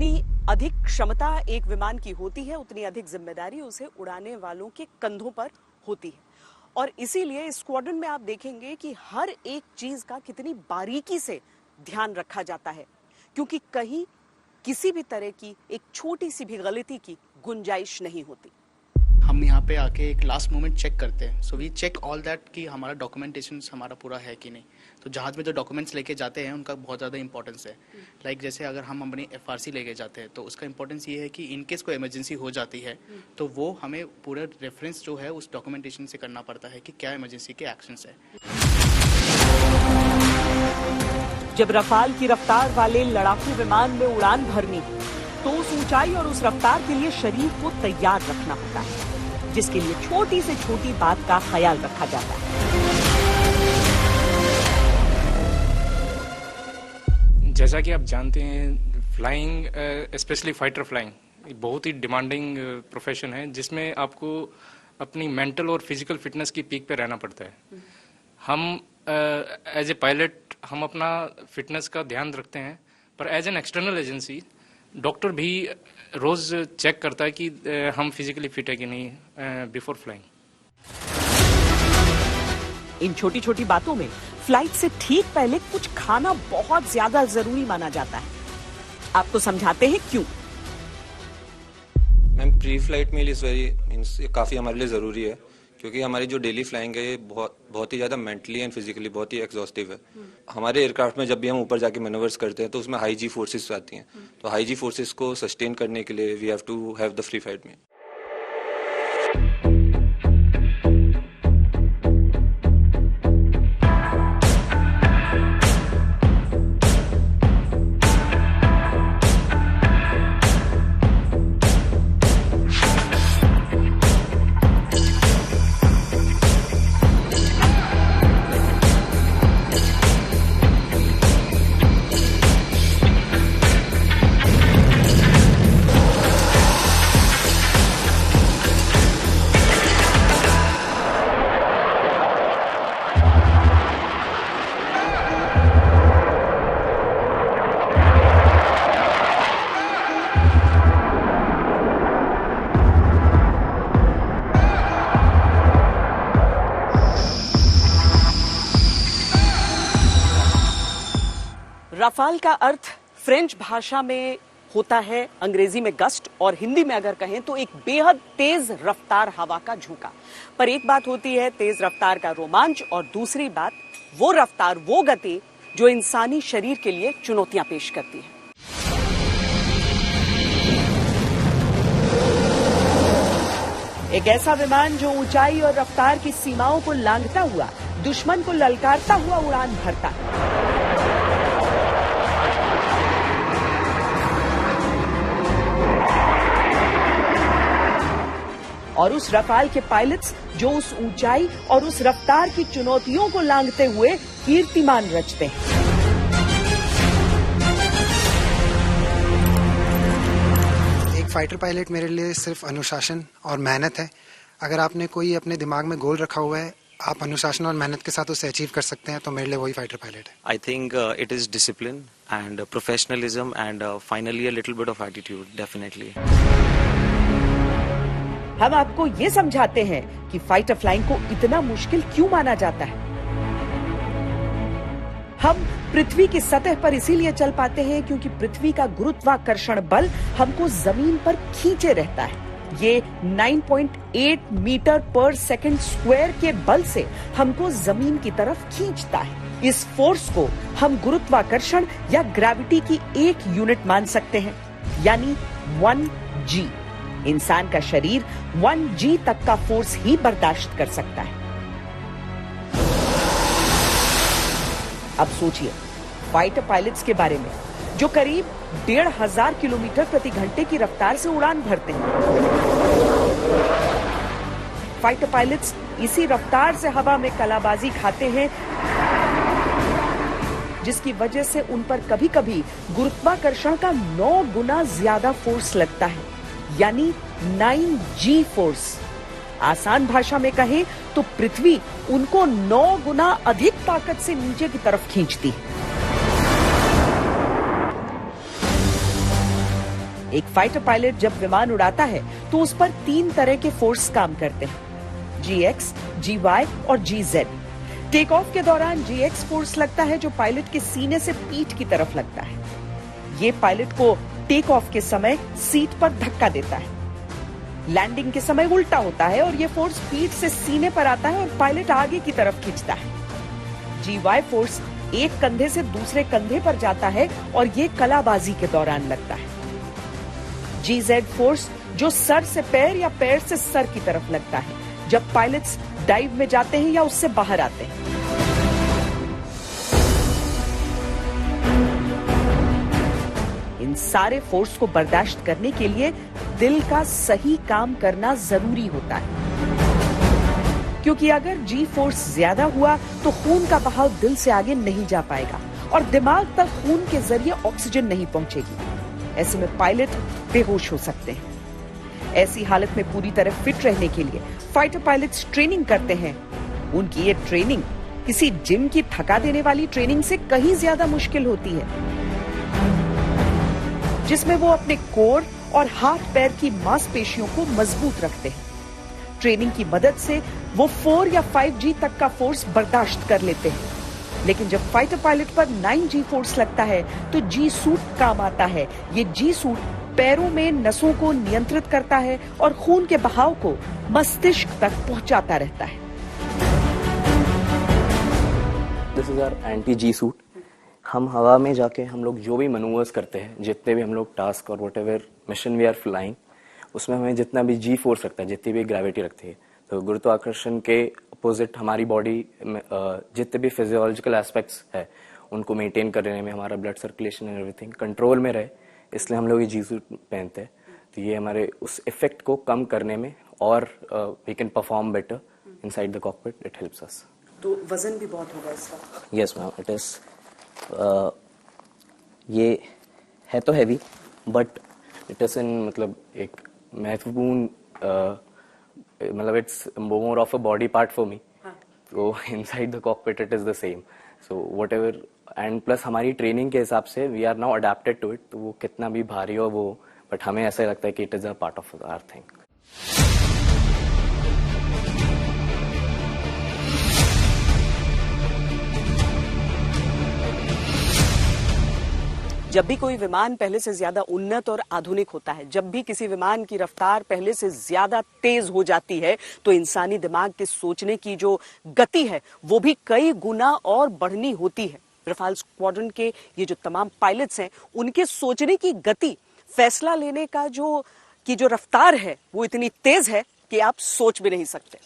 जितनी अधिक क्षमता एक विमान की होती है उतनी अधिक जिम्मेदारी उसे उड़ाने वालों के कंधों पर होती है। और इसीलिए इस स्क्वाड्रन में आप देखेंगे कि हर एक चीज का कितनी बारीकी से ध्यान रखा जाता है, क्योंकि कहीं किसी भी तरह की एक छोटी सी भी गलती की गुंजाइश नहीं होती। हम यहाँ पे आके एक लास्ट मोमेंट चेक करते हैं। So we check all that कि हमारा डॉक्यूमेंटेशन हमारा पूरा है कि नहीं। तो जहाज में जो डॉक्यूमेंट्स लेके जाते हैं उनका बहुत ज़्यादा इंपॉर्टेंस है। लाइक जैसे अगर हम अपनी FRC लेके जाते हैं तो उसका इंपॉर्टेंस ये है कि इनकेस कोई इमरजेंसी हो जाती है तो वो हमें पूरा रेफरेंस जो है उस डॉक्यूमेंटेशन से करना पड़ता है कि क्या इमरजेंसी के एक्शंस है। जब रफाल की रफ्तार वाले लड़ाकू विमान में उड़ान भरनी तो उस ऊंचाई और उस रफ्तार के लिए शरीर को तैयार रखना होता है, जिसके लिए छोटी से छोटी बात का ख्याल रखा जाता है। जैसा कि आप जानते हैं, फ्लाइंग स्पेशली फाइटर फ्लाइंग बहुत ही डिमांडिंग प्रोफेशन है, जिसमें आपको अपनी मेंटल और फिजिकल फिटनेस की पीक पे रहना पड़ता है। हम एज ए पायलट हम अपना फिटनेस का ध्यान रखते हैं, पर as an external agency doctor भी रोज चेक करता है कि हम फिजिकली फिट है कि नहीं बिफोर फ्लाइंग। इन छोटी छोटी बातों में फ्लाइट से ठीक पहले कुछ खाना बहुत ज्यादा जरूरी माना जाता है। आपको समझाते हैं क्यों। Ma'am, pre flight meal is very काफी हमारे लिए जरूरी है, क्योंकि हमारी जो डेली फ्लाइंग है ये बहुत ही ज़्यादा मेंटली एंड फिजिकली बहुत ही एग्जॉस्टिव है। हमारे एयरक्राफ्ट में जब भी हम ऊपर जाके मैनोवर्स करते हैं तो उसमें हाई जी फोर्सेस आती हैं, तो हाई जी फोर्सेस को सस्टेन करने के लिए we have to have the pre flight meal. Rafale का अर्थ फ्रेंच भाषा में होता है अंग्रेजी में गस्ट, और हिंदी में अगर कहें तो एक बेहद तेज रफ्तार हवा का झोंका। पर एक बात होती है तेज रफ्तार का रोमांच, और दूसरी बात वो रफ्तार, वो गति जो इंसानी शरीर के लिए चुनौतियां पेश करती है। एक ऐसा विमान जो ऊंचाई और रफ्तार की सीमाओं को लांघता हुआ दुश्मन को ललकारता हुआ उड़ान भरता है। और उस रफाल के पायलट्स जो उस ऊंचाई और उस रफ्तार की चुनौतियों को लांघते हुए कीर्तिमान रचते हैं। एक फाइटर पायलट मेरे लिए सिर्फ अनुशासन और मेहनत है। अगर आपने कोई अपने दिमाग में गोल रखा हुआ है, आप अनुशासन और मेहनत के साथ उसे अचीव कर सकते हैं, तो मेरे लिए वही फाइटर पायलट है। I think it is discipline and professionalism and finally a little bit of attitude, definitely. हम आपको ये समझाते हैं कि फाइटर फ्लाइंग को इतना मुश्किल क्यों माना जाता है। हम पृथ्वी की सतह पर इसीलिए चल पाते हैं क्योंकि पृथ्वी का गुरुत्वाकर्षण बल हमको जमीन पर खींचे रहता है। ये 9.8 मीटर पर सेकंड स्क्वायर के बल से हमको जमीन की तरफ खींचता है। इस फोर्स को हम गुरुत्वाकर्षण या ग्रेविटी की एक यूनिट मान सकते हैं, यानी 1G। इंसान का शरीर 1G तक का फोर्स ही बर्दाश्त कर सकता है। अब सोचिए फाइटर पायलट्स के बारे में जो करीब 1,500 किलोमीटर प्रति घंटे की रफ्तार से उड़ान भरते हैं। फाइटर पायलट्स इसी रफ्तार से हवा में कलाबाजी खाते हैं, जिसकी वजह से उन पर कभी कभी गुरुत्वाकर्षण का 9 गुना ज्यादा फोर्स लगता है, यानी 9G फोर्स। आसान भाषा में कहें तो पृथ्वी उनको 9 गुना अधिक ताकत से नीचे की तरफ खींचती है। एक फाइटर पायलट जब विमान उड़ाता है तो उस पर 3 तरह के फोर्स काम करते हैं, GX, GY और GZ। टेक ऑफ के दौरान GX फोर्स लगता है जो पायलट के सीने से पीठ की तरफ लगता है। ये पायलट को टेक ऑफ के समय सीट पर धक्का देता है। लैंडिंग के समय उल्टा होता है और ये फोर्स पीठ से सीने पर आता है और पायलट आगे की तरफ खींचता है। GY फोर्स एक कंधे से दूसरे कंधे पर जाता है और ये कलाबाजी के दौरान लगता है। GZ फोर्स जो सर से पैर या पैर से सर की तरफ लगता है जब पायलट्स डाइव में जाते हैं या उससे बाहर आते हैं। इन सारे फोर्स को बर्दाश्त करने के लिए दिल का सही काम करना जरूरी होता है, क्योंकि अगर G फोर्स ज्यादा हुआ तो खून का बहाव दिल से आगे नहीं जा पाएगा और दिमाग तक खून के जरिए ऑक्सीजन नहीं पहुंचेगी। ऐसे में पायलट बेहोश हो सकते हैं। ऐसी हालत में पूरी तरह फिट रहने के लिए फाइटर पायलट्स ट्रेनिंग करते हैं। उनकी ये ट्रेनिंग किसी जिम की थका देने वाली ट्रेनिंग से कहीं ज्यादा मुश्किल होती है, जिसमें वो अपने कोर और हाथ पैर की मांसपेशियों को मजबूत रखते हैं। ट्रेनिंग की मदद से वो 4 या 5G तक का फोर्स बर्दाश्त कर लेते हैं, लेकिन जब फाइटर पायलट पर 9G फोर्स लगता है तो G सूट काम आता है। ये G सूट पैरों में नसों को नियंत्रित करता है और खून के बहाव को मस्तिष्क तक पहुंचाता रहता है। This is our anti G suit. हम हवा में जाके हम लोग जो भी मैनूवर्स करते हैं, जितने भी हम लोग टास्क और whatever mission we are flying, उसमें हमें जितना भी G फोर्स लगता है, जितनी भी ग्रेविटी रखती है, तो गुरुत्वाकर्षण के अपोजिट हमारी बॉडी में जितने भी फिजियोलॉजिकल एस्पेक्ट्स है उनको मेंटेन करने में, हमारा blood circulation and everything control में रहे, इसलिए हम लोग ये G सूट पहनते हैं। तो ये हमारे उस इफेक्ट को कम करने में और we can perform better inside the cockpit, it helps us. तो वजन भी बहुत होगा इसका? यस मैम, इट इज ये है तो heavy, but it is in मतलब एक महत्वपूर्ण मतलब it's more of a body part for me. तो inside the cockpit it is the same, so whatever, and plus हमारी ट्रेनिंग के हिसाब से we are now adapted to it. तो वो कितना भी भारी हो वो, बट हमें ऐसा लगता है कि it is a part of our thing. जब भी कोई विमान पहले से ज्यादा उन्नत और आधुनिक होता है, जब भी किसी विमान की रफ्तार पहले से ज्यादा तेज हो जाती है, तो इंसानी दिमाग के सोचने की जो गति है वो भी कई गुना और बढ़नी होती है। रफाल स्क्वाड्रन के ये जो तमाम पायलट्स हैं, उनके सोचने की गति, फैसला लेने का जो रफ्तार है वो इतनी तेज है कि आप सोच भी नहीं सकते।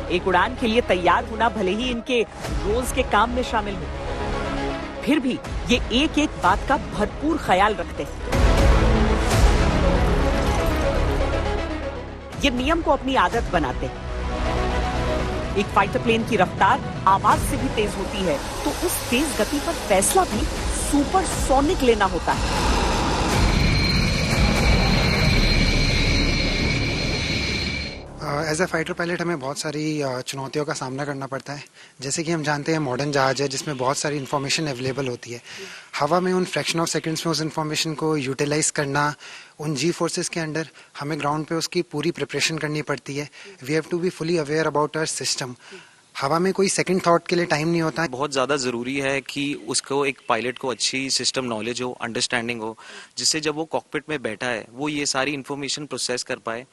एक उड़ान के लिए तैयार होना भले ही इनके रोज के काम में शामिल हो, फिर भी ये एक एक बात का भरपूर ख्याल रखते हैं। ये नियम को अपनी आदत बनाते हैं। एक फाइटर प्लेन की रफ्तार आवाज से भी तेज होती है, तो उस तेज गति पर फैसला भी सुपरसोनिक लेना होता है। एज ए फाइटर पायलट हमें बहुत सारी चुनौतियों का सामना करना पड़ता है। जैसे कि हम जानते हैं मॉडर्न जहाज है जिसमें बहुत सारी इन्फॉर्मेशन अवेलेबल होती है। हवा में उन फ्रैक्शन ऑफ सेकंड्स में उस इन्फॉर्मेशन को यूटिलाइज करना, उन G फोर्सेस के अंडर हमें ग्राउंड पे उसकी पूरी प्रिपरेशन करनी पड़ती है। We have to be fully aware about our system. हवा में कोई सेकंड थॉट के लिए टाइम नहीं होता है। बहुत ज़्यादा ज़रूरी है कि उसको, एक पायलट को अच्छी सिस्टम नॉलेज हो, अंडरस्टैंडिंग हो, जिससे जब वो कॉकपिट में बैठा है वो ये सारी इन्फॉर्मेशन प्रोसेस कर पाए।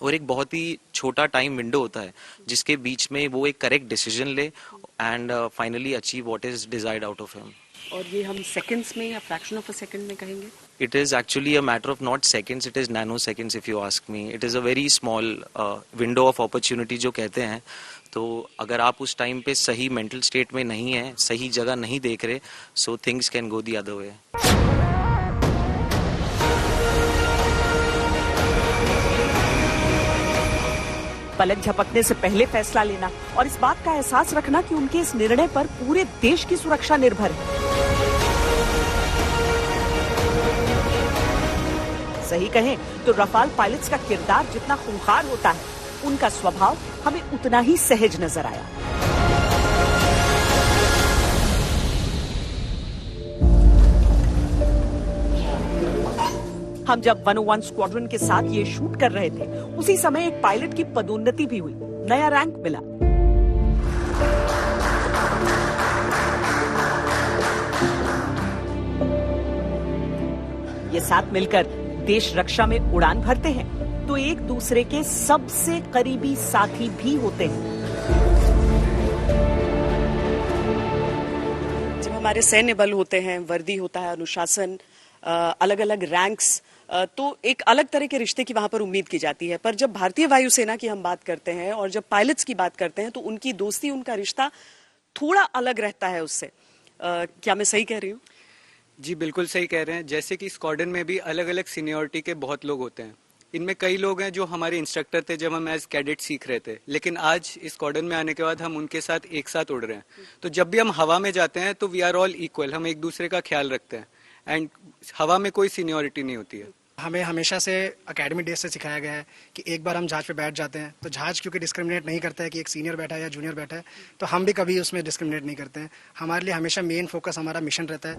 और एक बहुत ही छोटा टाइम विंडो होता है जिसके बीच में वो एक करेक्ट डिसीजन ले and finally achieve what is desired out of him. और ये हम सेकंड्स में या फ्रैक्शन ऑफ अ सेकंड में कहेंगे? It is actually a matter of not seconds, it is nano seconds if you ask me. It is a very small window of opportunity जो कहते हैं। तो अगर आप उस टाइम पे सही मेंटल स्टेट में नहीं है, सही जगह नहीं देख रहे, so things can go the other way. पलक झपकने से पहले फैसला लेना और इस बात का एहसास रखना कि उनके इस निर्णय पर पूरे देश की सुरक्षा निर्भर है। सही कहें तो रफाल पायलट्स का किरदार जितना खूंखार होता है, उनका स्वभाव हमें उतना ही सहज नजर आया। हम जब 101 स्क्वाड्रन के साथ ये शूट कर रहे थे, उसी समय एक पायलट की पदोन्नति भी हुई, नया रैंक मिला। ये साथ मिलकर देश रक्षा में उड़ान भरते हैं तो एक दूसरे के सबसे करीबी साथी भी होते हैं। जब हमारे सैन्य बल होते हैं, वर्दी होता है, अनुशासन, अलग अलग रैंक्स, तो एक अलग तरह के रिश्ते की वहां पर उम्मीद की जाती है। पर जब भारतीय वायुसेना की हम बात करते हैं और जब पायलट्स की बात करते हैं तो उनकी दोस्ती, उनका रिश्ता थोड़ा अलग रहता है उससे। क्या मैं सही कह रही हूँ? जी बिल्कुल सही कह रहे हैं। जैसे कि स्क्वाड्रन में भी अलग अलग सीनियरिटी के बहुत लोग होते हैं। इनमें कई लोग हैं जो हमारे इंस्ट्रक्टर थे जब हम एज कैडेट सीख रहे थे, लेकिन आज इस स्क्वाड्रन में आने के बाद हम उनके साथ एक साथ उड़ रहे हैं। तो जब भी हम हवा में जाते हैं तो वी आर ऑल इक्वल, हम एक दूसरे का ख्याल रखते हैं एंड हवा में कोई सीनियरिटी नहीं होती है। हमें हमेशा से एकेडमी डेज से सिखाया गया है कि एक बार हम जहाज पे बैठ जाते हैं तो जहाज क्योंकि डिस्क्रिमिनेट नहीं करता है कि एक सीनियर बैठा है या जूनियर बैठा है, तो हम भी कभी उसमें डिस्क्रिमिनेट नहीं करते हैं। हमारे लिए हमेशा मेन फोकस हमारा मिशन रहता है।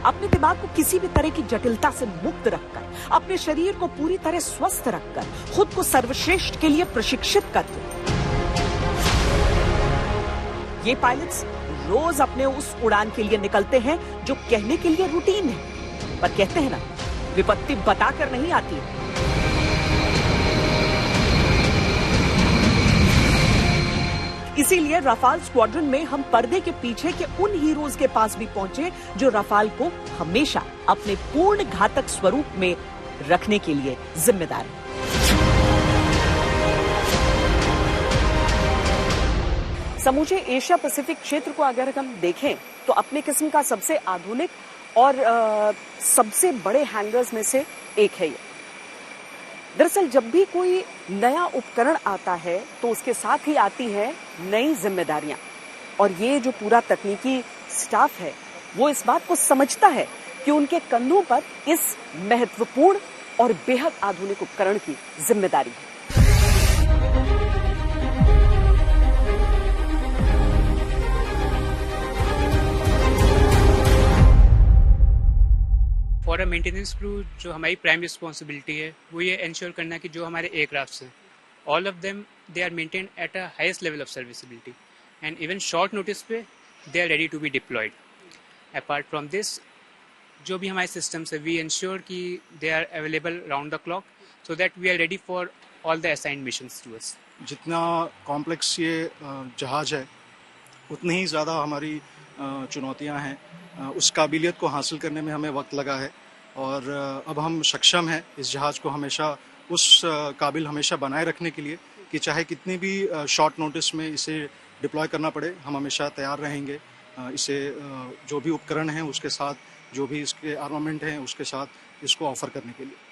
अपने दिमाग को किसी भी तरह की जटिलता से मुक्त रखकर, अपने शरीर को पूरी तरह स्वस्थ रखकर, खुद को सर्वश्रेष्ठ के लिए प्रशिक्षित करके ये पायलट्स रोज अपने उस उड़ान के लिए निकलते हैं जो कहने के लिए रूटीन है, पर कहते हैं ना, विपत्ति बताकर नहीं आती। इसीलिए रफाल स्क्वाड्रन में हम पर्दे के पीछे के उन हीरोज के पास भी पहुंचे जो रफाल को हमेशा अपने पूर्ण घातक स्वरूप में रखने के लिए जिम्मेदार हैं। समूचे एशिया पैसिफिक क्षेत्र को अगर हम देखें तो अपने किस्म का सबसे आधुनिक और सबसे बड़े हैंगर्स में से एक है ये। दरअसल जब भी कोई नया उपकरण आता है तो उसके साथ ही आती है नई जिम्मेदारियां, और ये जो पूरा तकनीकी स्टाफ है वो इस बात को समझता है कि उनके कंधों पर इस महत्वपूर्ण और बेहद आधुनिक उपकरण की जिम्मेदारी है। फॉर अ मेंटेनेंस क्रू जो हमारी प्राइम रिस्पॉन्सिबिलिटी है वो ये इंश्योर करना कि जो हमारे एयरक्राफ्ट्स हैं all of them they are maintain at a highest level of serviceability and even short notice पे they are ready to be deployed. Apart from this जो भी हमारे सिस्टम्स है वी इंश्योर कि they are available round the clock so that we are ready for all the assigned missions to us. जितना complex ये जहाज है उतनी ही ज़्यादा हमारी चुनौतियां हैं। उस काबिलियत को हासिल करने में हमें वक्त लगा है और अब हम सक्षम हैं इस जहाज़ को हमेशा उस काबिल हमेशा बनाए रखने के लिए कि चाहे कितनी भी शॉर्ट नोटिस में इसे डिप्लॉय करना पड़े, हम हमेशा तैयार रहेंगे इसे जो भी उपकरण हैं उसके साथ, जो भी इसके आर्मामेंट हैं उसके साथ इसको ऑफर करने के लिए।